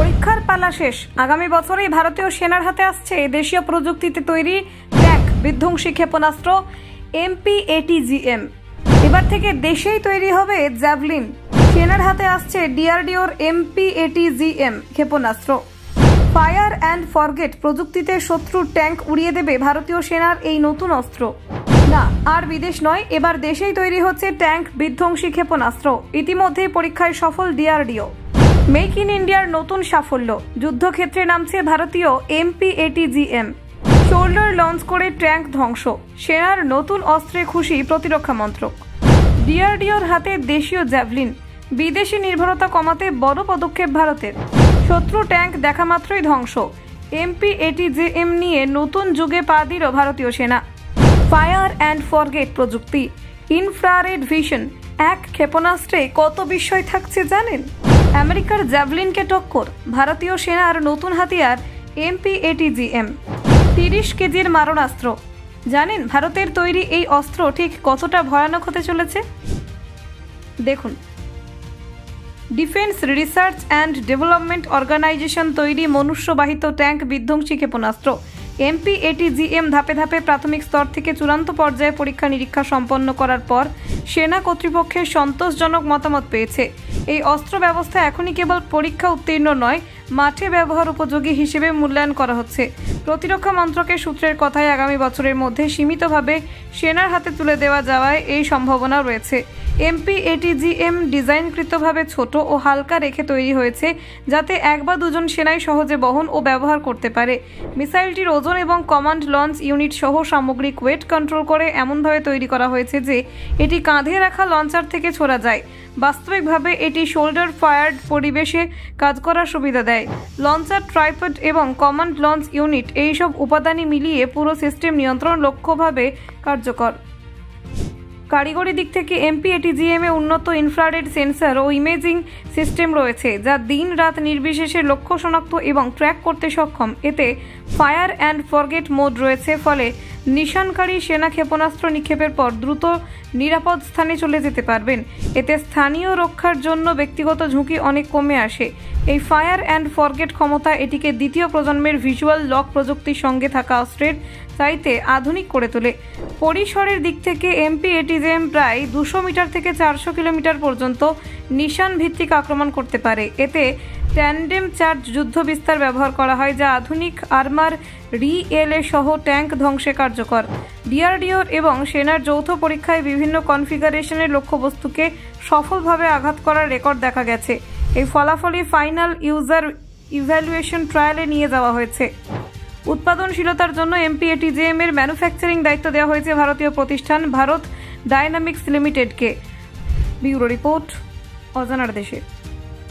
পরীক্ষার পালা শেষ। আগামী বছরেই ভারতীয় সেনার হাতে আসছে দেশীয় প্রযুক্তিতে তৈরি ট্যাঙ্ক বিধ্বংসী ক্ষেপণাস্ত্র MPATGM। এবার থেকে দেশেই তৈরি হবে জ্যাভলিন। সেনার হাতে আসছে ডিআরডিওর MPATGM ক্ষেপণাস্ত্র। ফায়ার অ্যান্ড ফরগেট প্রযুক্তিতে শত্রুর ট্যাঙ্ক উড়িয়ে দেবে ভারতীয় সেনার এই নতুন অস্ত্র। না, আর বিদেশ নয়, এবার দেশেই তৈরি হচ্ছে ট্যাঙ্ক বিধ্বংসী ক্ষেপণাস্ত্র। ইতিমধ্যেই পরীক্ষায় সফল ডিআরডিও। মেক ইন ইন্ডিয়ার নতুন সাফল্য, যুদ্ধক্ষেত্রে নামছে ভারতীয় MPATGM। শোল্ডার লঞ্চ করে ট্যাঙ্ক ধ্বংস, সেনার নতুন অস্ত্রে খুশি প্রতিরক্ষা মন্ত্রক। ডিআরডিওর হাতে দেশীয় জ্যাভলিন, বিদেশি নির্ভরতা কমাতে বড় পদক্ষেপ ভারতের। শত্রু ট্যাঙ্ক দেখা মাত্রই ধ্বংস। MPATGM নিয়ে নতুন যুগে পা দিল ভারতীয় সেনা। ফায়ার অ্যান্ড ফরগেট প্রযুক্তি, ইনফ্রারেড ভিশন, এক ক্ষেপণাস্ত্রে কত বিস্ময় থাকছে জানেন? আমেরিকার জ্যাভলিনকে টক্কর ভারতীয় সেনার নতুন হাতিয়ার MPATGM। 30 কেজির মারণাস্ত্র। জানেন ভারতের তৈরি এই অস্ত্র ঠিক কতটা ভয়ানক হতে চলেছে? দেখুন, defence research and development organisation তৈরি মনুষ্যবাহিত ট্যাঙ্ক বিধ্বংসী ক্ষেপণাস্ত্র MPATGM ধাপে ধাপে প্রাথমিক স্তর থেকে চূড়ান্ত পর্যায়ে পরীক্ষা নিরীক্ষা সম্পন্ন করার পর সেনা কর্তৃপক্ষের সন্তোষজনক মতামত পেয়েছে। এই অস্ত্র ব্যবস্থা এখনই কেবল পরীক্ষা উত্তীর্ণ নয়, মাঠে ব্যবহার উপযোগী হিসেবে মূল্যায়ন করা হচ্ছে। প্রতিরক্ষা মন্ত্রকের সূত্রের কথায় আগামী বছরের মধ্যে সীমিতভাবে সেনার হাতে তুলে দেওয়া যাওয়ায় এই সম্ভাবনা রয়েছে। MPATGM ডিজাইনকৃতভাবে ছোট ও হালকা রেখে তৈরি হয়েছে, যাতে এক বা দুজন সেনাই সহজে বহন ও ব্যবহার করতে পারে। মিসাইলটির ওজন এবং কমান্ড লঞ্চ ইউনিট সহ সামগ্রিক ওয়েট কন্ট্রোল করে এমনভাবে তৈরি করা হয়েছে যে এটি কাঁধে রাখা লঞ্চার থেকে ছোড়া যায়। বাস্তবিকভাবে এটি শোল্ডার ফায়ার্ড পরিবেশে কাজ করার সুবিধা দেয়। লঞ্চার, ট্রাইপড এবং কমান্ড লঞ্চ ইউনিট এইসব উপাদানই মিলিয়ে পুরো সিস্টেম নিয়ন্ত্রণ লক্ষ্যভাবে কার্যকর। কারিগরি দিক থেকে MPATGM এ উন্নত ইনফ্রারেড সেন্সর ও ইমেজিং সিস্টেম রয়েছে, যা দিন রাত নির্বিশেষে লক্ষ্য শনাক্ত এবং ট্র্যাক করতে সক্ষম। এতে ফায়ার অ্যান্ড ফরগেট মোড রয়েছে, ফলে নিশানকারী সেনা ক্ষেপণাস্ত্র নিক্ষেপের পর দ্রুত নিরাপদ স্থানে চলে যেতে পারবেন। এতে স্থানীয় রক্ষার জন্য ব্যক্তিগত ঝুঁকি অনেক কমে আসে। এই ফায়ার অ্যান্ড ফরগেট ক্ষমতা এটিকে দ্বিতীয় প্রজন্মের ভিজুয়াল লক প্রযুক্তির সঙ্গে থাকা অস্ত্রের চাইতে আধুনিক করে তোলে। পরিসরের দিক থেকে MPATGM প্রায় 200 মিটার থেকে 400 কিলোমিটার পর্যন্ত নিশান ভিত্তিক আক্রমণ করতে পারে। এতে ট্যান্ডেম চার্জ যুদ্ধ বিস্তার ব্যবহার করা হয়, যা আধুনিক আর্মার রিএলএ সহ ট্যাঙ্ক ধ্বংসে কার্যকর। ডিআরডিওর এবং সেনার যৌথ পরীক্ষায় বিভিন্ন কনফিগারেশনের লক্ষ্যবস্তুকে সফলভাবে আঘাত করার রেকর্ড দেখা গেছে। এই ফলাফলই ফাইনাল ইউজার ইভ্যালুয়েশন ট্রায়ালে নিয়ে যাওয়া হয়েছে। উৎপাদনশীলতার জন্য MPATGM এর ম্যানুফ্যাকচারিং দায়িত্ব দেওয়া হয়েছে ভারতীয় প্রতিষ্ঠান ভারত ডায়নামিক্স লিমিটেডকে। ব্যুরো রিপোর্ট, অজানার দেশে।